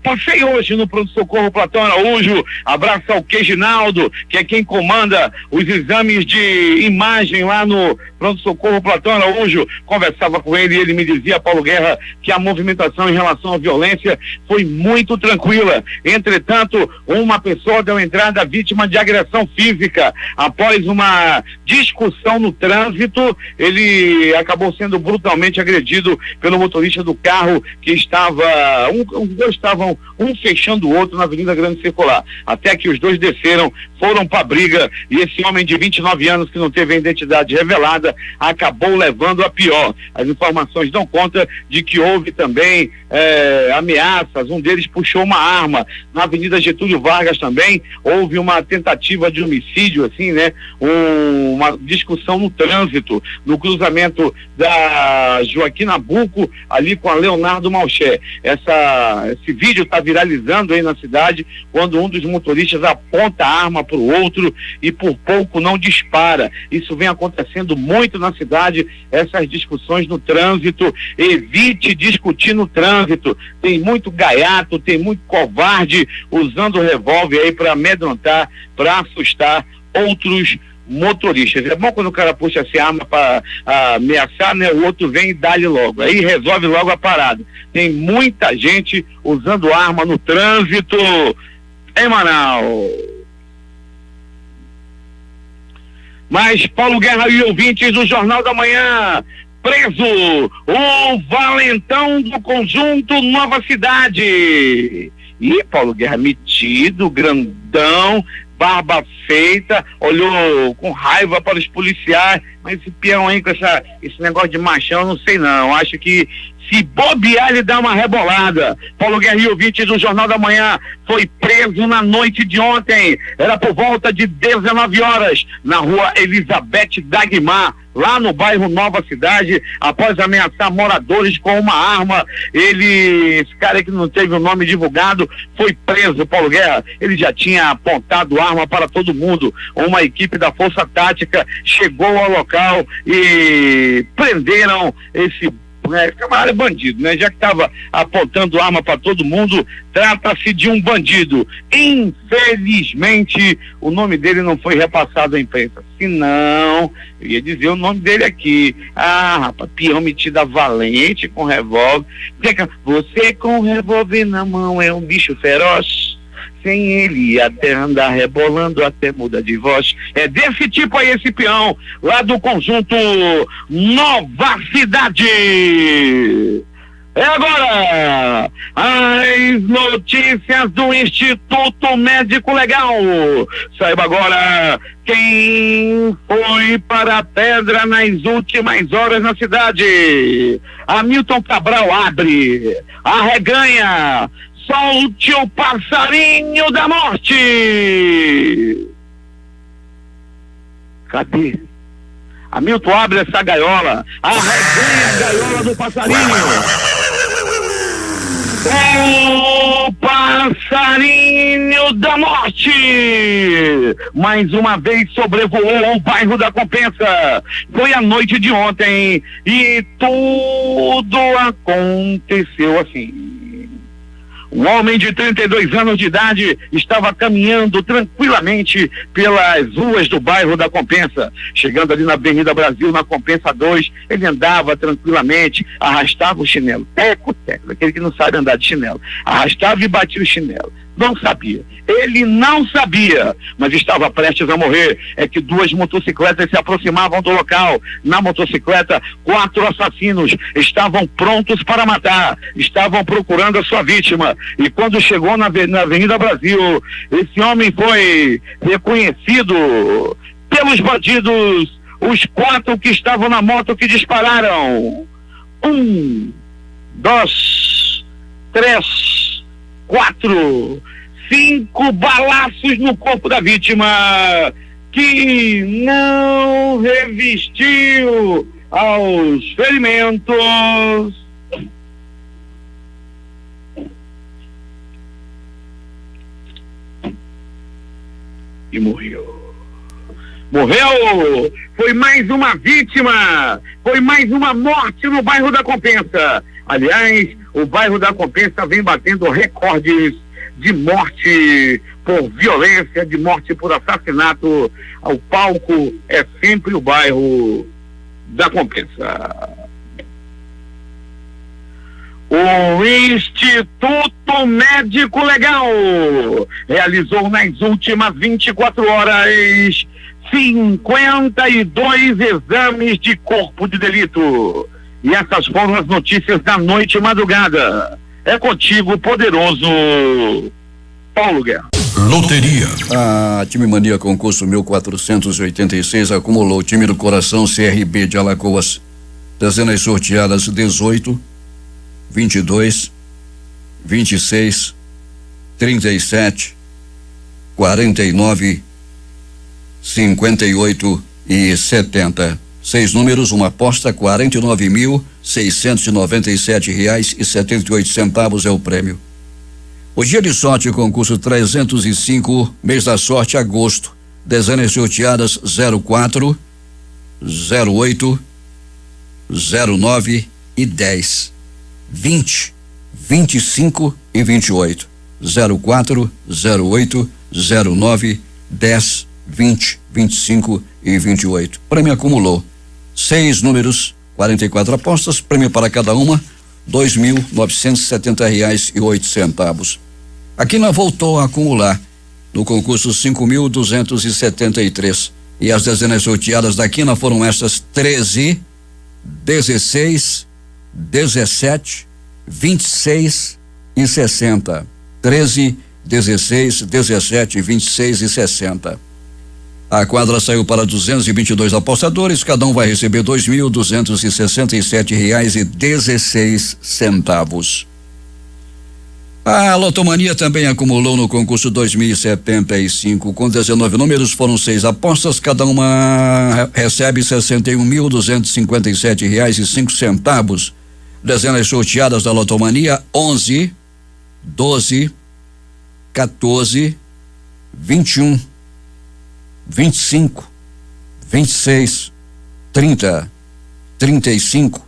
Passei hoje no Pronto Socorro Platão Araújo. Abraço ao Queginaldo, que é quem comanda os exames de imagem lá no Pronto Socorro Platão Araújo. Conversava com ele e ele me dizia, Paulo Guerra, que a movimentação em relação à violência foi muito tranquila. Entretanto, uma pessoa deu entrada vítima de agressão física. Após uma discussão no trânsito, ele acabou sendo brutalmente agredido pelo motorista do do carro que estava, os dois estavam um fechando o outro na Avenida Grande Circular, até que os dois desceram, foram para a briga, e esse homem de 29 anos que não teve a identidade revelada acabou levando a pior. As informações dão conta de que houve também ameaças, um deles puxou uma arma. Na Avenida Getúlio Vargas também houve uma tentativa de homicídio, assim, né? Uma discussão no trânsito, no cruzamento da Joaquim Nabuco ali com a Leonardo Malcher. Esse vídeo está viralizando aí na cidade, quando um dos motoristas aponta a arma para o outro e por pouco não dispara. Isso vem acontecendo muito na cidade, essas discussões no trânsito. Evite discutir no trânsito. Tem muito gaiato, tem muito covarde usando o revólver aí para amedrontar, para assustar outros motoristas. É bom quando o cara puxa essa arma para ameaçar, né? O outro vem e dá-lhe logo. Aí resolve logo a parada. Tem muita gente usando arma no trânsito em Manaus. Mas Paulo Guerra e ouvintes do Jornal da Manhã, preso o valentão do conjunto Nova Cidade. E Paulo Guerra metido, grandão, barba feita, olhou com raiva para os policiais, mas esse peão aí com esse negócio de machão, não sei não, acho que se bobear ele dá uma rebolada. Paulo Guerra e ouvinte do Jornal da Manhã foi preso na noite de ontem, era por volta de 19 horas, na rua Elizabeth Dagmar, lá no bairro Nova Cidade, após ameaçar moradores com uma arma. Esse cara que não teve o nome divulgado, foi preso. Paulo Guerra, ele já tinha apontado arma para todo mundo. Uma equipe da Força Tática chegou ao local e prenderam esse camarada bandido, né? Já que estava apontando arma para todo mundo, trata-se de um bandido. Infelizmente, o nome dele não foi repassado à imprensa. Se não, eu ia dizer o nome dele aqui. Rapaz, peão metido a valente com revólver. Você com revólver na mão é um bicho feroz. Sem ele até andar rebolando, até muda de voz. É desse tipo aí esse peão, lá do conjunto Nova Cidade. É agora as notícias do Instituto Médico Legal. Saiba agora quem foi para a pedra nas últimas horas na cidade. Hamilton Cabral abre, arreganha. Solte o passarinho da morte! Cadê? Hamilton abre essa gaiola, arreganha a gaiola do passarinho. O passarinho da morte! Mais uma vez sobrevoou o bairro da Compensa. Foi a noite de ontem e tudo aconteceu assim. Um homem de 32 anos de idade estava caminhando tranquilamente pelas ruas do bairro da Compensa. Chegando ali na Avenida Brasil, na Compensa 2, ele andava tranquilamente, arrastava o chinelo. Teco, aquele que não sabe andar de chinelo. Arrastava e batia o chinelo. Não sabia. Ele não sabia, mas estava prestes a morrer. É que duas motocicletas se aproximavam do local. Na motocicleta, 4 assassinos estavam prontos para matar. Estavam procurando a sua vítima. E quando chegou na Avenida Brasil, esse homem foi reconhecido pelos bandidos, os 4 que estavam na moto que dispararam. 1, 2, 3, 4, 5 balaços no corpo da vítima, que não resistiu aos ferimentos. E morreu. Foi mais uma vítima, foi mais uma morte no bairro da Compensa. Aliás, o bairro da Compensa vem batendo recordes de morte por violência, de morte por assassinato. O palco é sempre o bairro da Compensa. O Instituto Médico Legal realizou nas últimas 24 horas 52 exames de corpo de delito. E essas foram as notícias da noite e madrugada. É contigo, poderoso Paulo Guerra. Loteria. A Time Mania concurso 1486 acumulou o time do Coração CRB de Alagoas. Dezenas sorteadas 18, 22, 26, 37, 49, 58 e 70. 6 números, uma aposta, R$49.697,78 é o prêmio. O dia de sorte, concurso 305, mês da sorte, agosto. Dezenas sorteadas 04, 08, 09 e 10. 20, 25 e 28. 04, 08, 09, 10, 20, 25 e 28. Prêmio acumulou 6 números, 44 apostas, prêmio para cada uma, R$2.970,08. A Quina voltou a acumular no concurso 5.273 e as dezenas sorteadas da Quina foram estas: 13, 16, 17, 26 e 60. 13, 16, 17, 26 e 60. A quadra saiu para 222 apostadores, cada um vai receber R$2.267,16. A Lotomania também acumulou no concurso 2075, com 19 números, foram 6 apostas, cada uma recebe R$61.257,05. Dezenas sorteadas da Lotomania: 11, 12, 14, 21, 25, 26, 30, 35,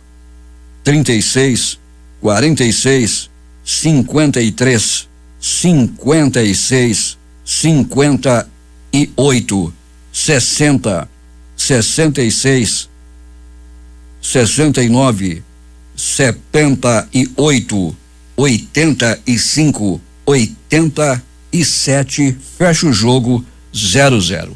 36, 46, 53, 56, 58, 60, 66, 69, 78, 85, 87. Fecha o jogo 0-0.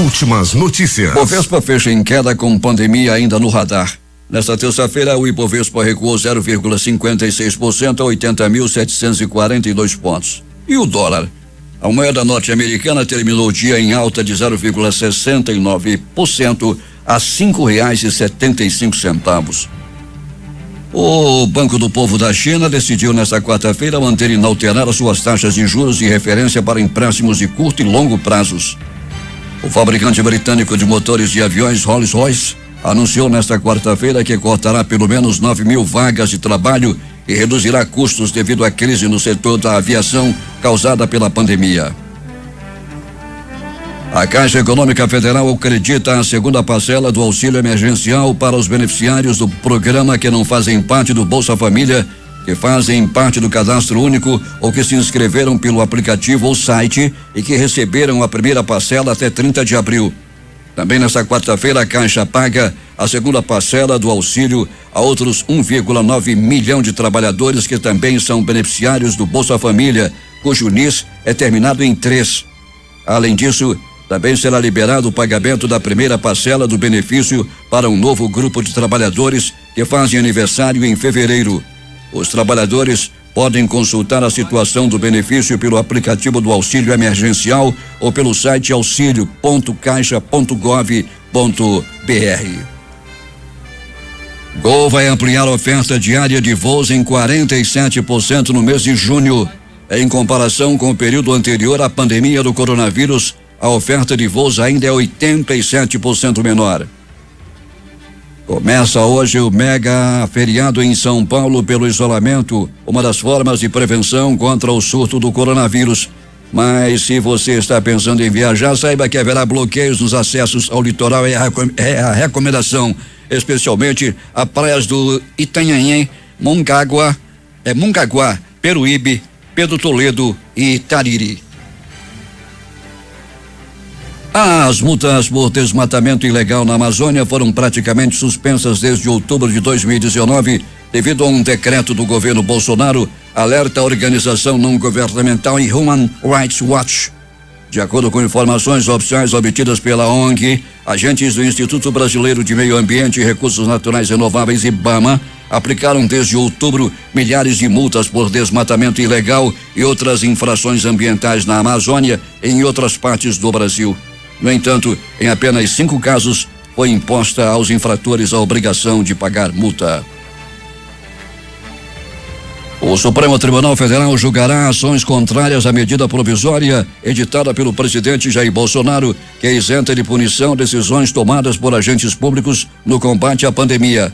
Últimas notícias. Bovespa fecha em queda com pandemia ainda no radar. Nesta terça-feira, o Ibovespa recuou 0,56% a 80.742 pontos. E o dólar? A moeda norte-americana terminou o dia em alta de 0,69% a R$5,75. O Banco do Povo da China decidiu nesta quarta-feira manter inalteradas suas taxas de juros de referência para empréstimos de curto e longo prazos. O fabricante britânico de motores de aviões Rolls-Royce anunciou nesta quarta-feira que cortará pelo menos 9.000 vagas de trabalho e reduzirá custos devido à crise no setor da aviação causada pela pandemia. A Caixa Econômica Federal acredita a segunda parcela do auxílio emergencial para os beneficiários do programa que não fazem parte do Bolsa Família, que fazem parte do Cadastro Único ou que se inscreveram pelo aplicativo ou site e que receberam a primeira parcela até 30 de abril. Também nesta quarta-feira, a Caixa paga a segunda parcela do auxílio a outros 1,9 milhão de trabalhadores que também são beneficiários do Bolsa Família, cujo NIS é terminado em 3. Além disso, também será liberado o pagamento da primeira parcela do benefício para um novo grupo de trabalhadores que fazem aniversário em fevereiro. Os trabalhadores podem consultar a situação do benefício pelo aplicativo do auxílio emergencial ou pelo site auxilio.caixa.gov.br. Gol vai ampliar a oferta diária de voos em 47% no mês de junho. Em comparação com o período anterior à pandemia do coronavírus, a oferta de voos ainda é 87% menor. Começa hoje o mega feriado em São Paulo pelo isolamento, uma das formas de prevenção contra o surto do coronavírus. Mas se você está pensando em viajar, saiba que haverá bloqueios nos acessos ao litoral, é a recomendação, especialmente a praias do Itanhaém, Mongaguá, Peruíbe, Pedro Toledo e Tariri. As multas por desmatamento ilegal na Amazônia foram praticamente suspensas desde outubro de 2019, devido a um decreto do governo Bolsonaro, alerta a organização não governamental Human Rights Watch. De acordo com informações oficiais obtidas pela ONG, agentes do Instituto Brasileiro de Meio Ambiente e Recursos Naturais Renováveis, IBAMA, aplicaram desde outubro milhares de multas por desmatamento ilegal e outras infrações ambientais na Amazônia e em outras partes do Brasil. No entanto, em apenas 5 casos, foi imposta aos infratores a obrigação de pagar multa. O Supremo Tribunal Federal julgará ações contrárias à medida provisória editada pelo presidente Jair Bolsonaro, que isenta de punição decisões tomadas por agentes públicos no combate à pandemia.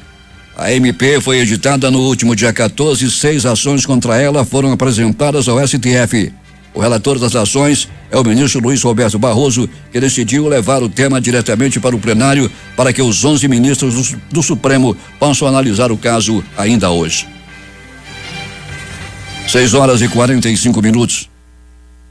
A MP foi editada no último dia 14, 6 ações contra ela foram apresentadas ao STF. O relator das ações é o ministro Luiz Roberto Barroso, que decidiu levar o tema diretamente para o plenário para que os 11 ministros do Supremo possam analisar o caso ainda hoje. 6h45.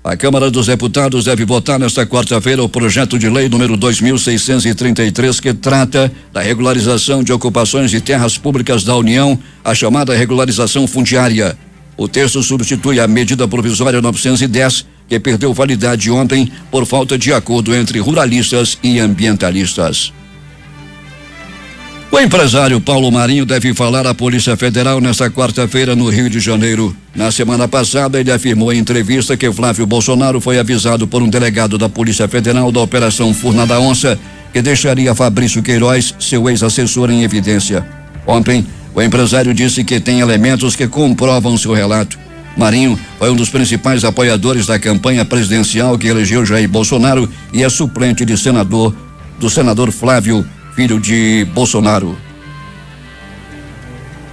A Câmara dos Deputados deve votar nesta quarta-feira o projeto de lei número 2633, que trata da regularização de ocupações de terras públicas da União, a chamada regularização fundiária. O texto substitui a medida provisória 910, que perdeu validade ontem por falta de acordo entre ruralistas e ambientalistas. O empresário Paulo Marinho deve falar à Polícia Federal nesta quarta-feira no Rio de Janeiro. Na semana passada, ele afirmou em entrevista que Flávio Bolsonaro foi avisado por um delegado da Polícia Federal da Operação Furna da Onça, que deixaria Fabrício Queiroz, seu ex-assessor, em evidência. Ontem, o empresário disse que tem elementos que comprovam seu relato. Marinho foi um dos principais apoiadores da campanha presidencial que elegeu Jair Bolsonaro e é suplente de do senador Flávio, filho de Bolsonaro.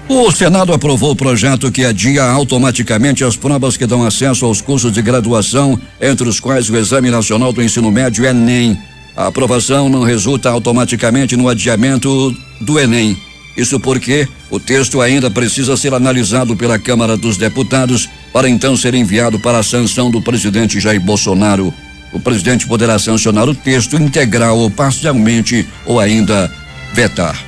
O Senado aprovou o projeto que adia automaticamente as provas que dão acesso aos cursos de graduação, entre os quais o Exame Nacional do Ensino Médio, Enem. A aprovação não resulta automaticamente no adiamento do Enem. Isso porque o texto ainda precisa ser analisado pela Câmara dos Deputados para então ser enviado para a sanção do presidente Jair Bolsonaro. O presidente poderá sancionar o texto integral ou parcialmente ou ainda vetar.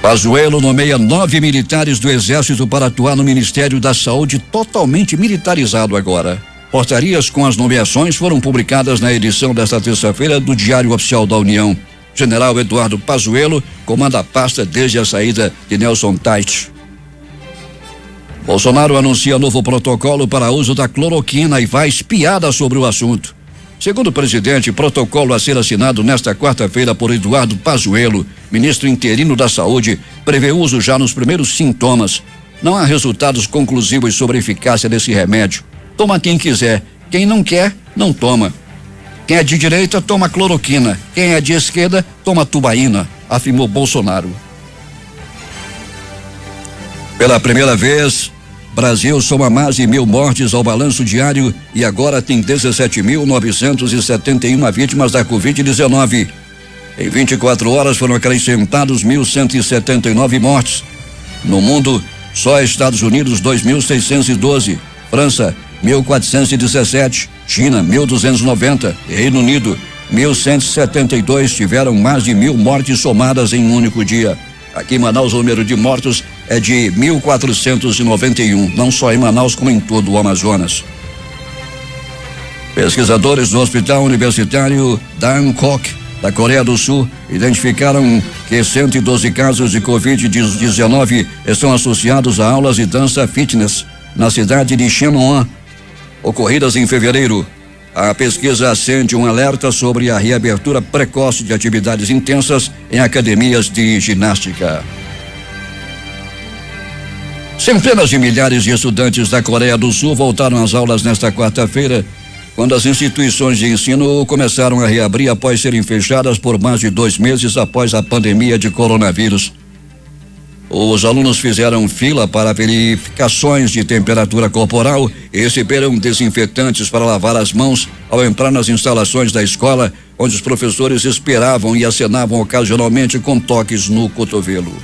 Pazuello nomeia 9 militares do Exército para atuar no Ministério da Saúde, totalmente militarizado agora. Portarias com as nomeações foram publicadas na edição desta terça-feira do Diário Oficial da União. General Eduardo Pazuello comanda a pasta desde a saída de Nelson Tait. Bolsonaro anuncia novo protocolo para uso da cloroquina e faz piada sobre o assunto. Segundo o presidente, protocolo a ser assinado nesta quarta-feira por Eduardo Pazuello, ministro interino da Saúde, prevê uso já nos primeiros sintomas. Não há resultados conclusivos sobre a eficácia desse remédio. Toma quem quiser, quem não quer, não toma. Quem é de direita, toma cloroquina. Quem é de esquerda, toma tubaína, afirmou Bolsonaro. Pela primeira vez, Brasil soma mais de 1.000 mortes ao balanço diário e agora tem 17.971 vítimas da Covid-19. Em 24 horas foram acrescentados 1.179 mortes. No mundo, só Estados Unidos 2.612, França 1.417, China 1.290 e Reino Unido 1.172 tiveram mais de 1.000 mortes somadas em um único dia. Aqui em Manaus o número de mortos é de 1.491, não só em Manaus como em todo o Amazonas. Pesquisadores do Hospital Universitário Bangkok, da Coreia do Sul, identificaram que 112 casos de Covid-19 estão associados a aulas de dança fitness na cidade de Cheonan, ocorridas em fevereiro. A pesquisa acende um alerta sobre a reabertura precoce de atividades intensas em academias de ginástica. Centenas de milhares de estudantes da Coreia do Sul voltaram às aulas nesta quarta-feira, quando as instituições de ensino começaram a reabrir após serem fechadas por mais de 2 meses após a pandemia de coronavírus. Os alunos fizeram fila para verificações de temperatura corporal e receberam desinfetantes para lavar as mãos ao entrar nas instalações da escola, onde os professores esperavam e acenavam ocasionalmente com toques no cotovelo.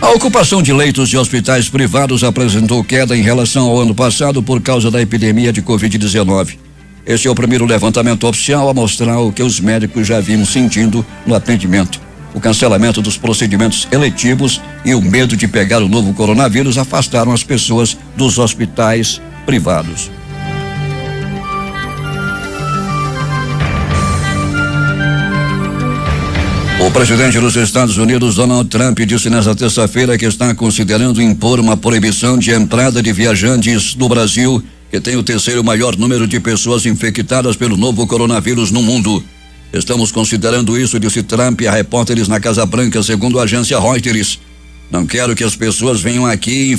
A ocupação de leitos de hospitais privados apresentou queda em relação ao ano passado por causa da epidemia de Covid-19. Este é o primeiro levantamento oficial a mostrar o que os médicos já vinham sentindo no atendimento. O cancelamento dos procedimentos eletivos e o medo de pegar o novo coronavírus afastaram as pessoas dos hospitais privados. O presidente dos Estados Unidos, Donald Trump, disse nesta terça-feira que está considerando impor uma proibição de entrada de viajantes do Brasil, que tem o terceiro maior número de pessoas infectadas pelo novo coronavírus no mundo. Estamos considerando isso, disse Trump a repórteres na Casa Branca, segundo a agência Reuters. Não quero que as pessoas venham aqui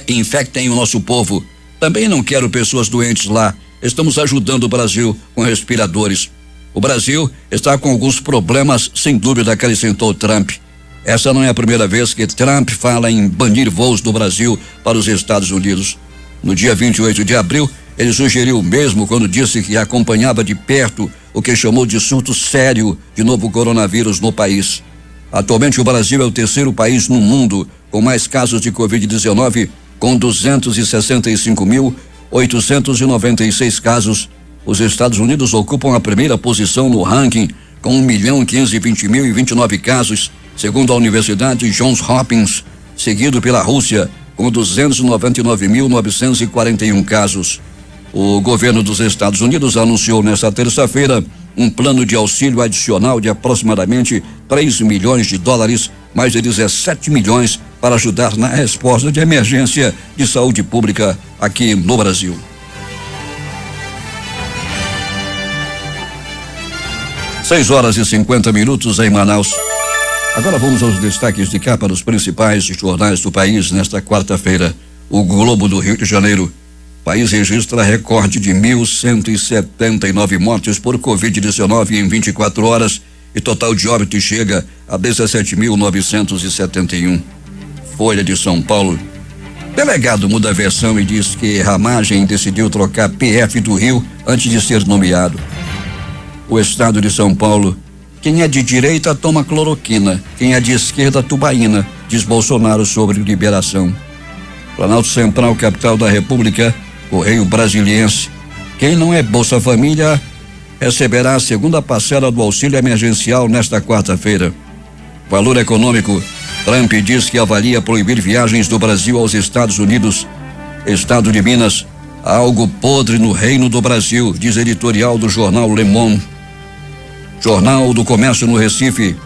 e infectem o nosso povo. Também não quero pessoas doentes lá. Estamos ajudando o Brasil com respiradores. O Brasil está com alguns problemas, sem dúvida, acrescentou Trump. Essa não é a primeira vez que Trump fala em banir voos do Brasil para os Estados Unidos. No dia 28 de abril, ele sugeriu o mesmo quando disse que acompanhava de perto o que chamou de surto sério de novo coronavírus no país. Atualmente, o Brasil é o terceiro país no mundo com mais casos de Covid-19, com 265.896 casos. Os Estados Unidos ocupam a primeira posição no ranking, com 1.520.029 casos, segundo a Universidade Johns Hopkins, seguido pela Rússia, com 299.941 casos. O governo dos Estados Unidos anunciou nesta terça-feira um plano de auxílio adicional de aproximadamente 3 milhões de dólares, mais de 17 milhões, para ajudar na resposta de emergência de saúde pública aqui no Brasil. 6h50 em Manaus. Agora vamos aos destaques de capa dos principais jornais do país nesta quarta-feira. O Globo do Rio de Janeiro. O país registra recorde de 1.179 mortes por Covid-19 em 24 horas e total de óbitos chega a 17.971. Folha de São Paulo. Delegado muda a versão e diz que Ramagem decidiu trocar PF do Rio antes de ser nomeado. O Estado de São Paulo. Quem é de direita toma cloroquina, quem é de esquerda tubaína, diz Bolsonaro sobre liberação. Planalto Central, capital da República, Correio Brasiliense. Quem não é Bolsa Família receberá a segunda parcela do auxílio emergencial nesta quarta-feira. Valor Econômico. Trump diz que avalia proibir viagens do Brasil aos Estados Unidos. Estado de Minas. Algo podre no reino do Brasil, diz editorial do jornal Le Monde. Jornal do Comércio no Recife.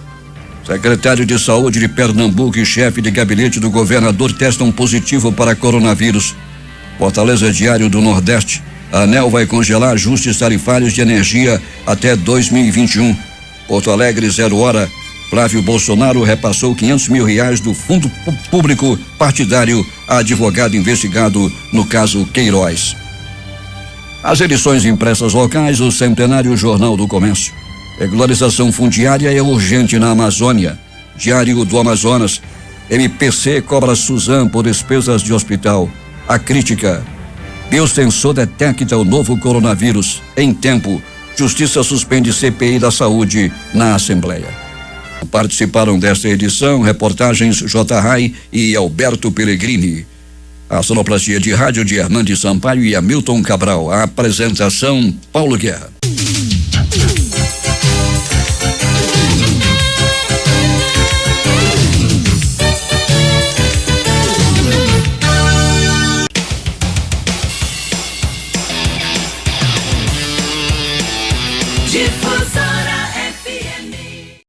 Secretário de Saúde de Pernambuco e chefe de gabinete do governador testam positivo para coronavírus. Fortaleza Diário do Nordeste. A ANEEL vai congelar ajustes tarifários de energia até 2021. Porto Alegre, 0 hora. Flávio Bolsonaro repassou R$500 mil do fundo público partidário a advogado investigado no caso Queiroz. As edições impressas locais, o centenário Jornal do Comércio. Regularização fundiária é urgente na Amazônia. Diário do Amazonas. MPC cobra Suzano por despesas de hospital. A Crítica. Biosensor detecta o novo coronavírus em tempo. Justiça suspende CPI da Saúde na Assembleia. Participaram desta edição reportagens J. Rai e Alberto Pellegrini. A sonoplastia de rádio de Hernandes Sampaio e Hamilton Cabral. A apresentação Paulo Guerra.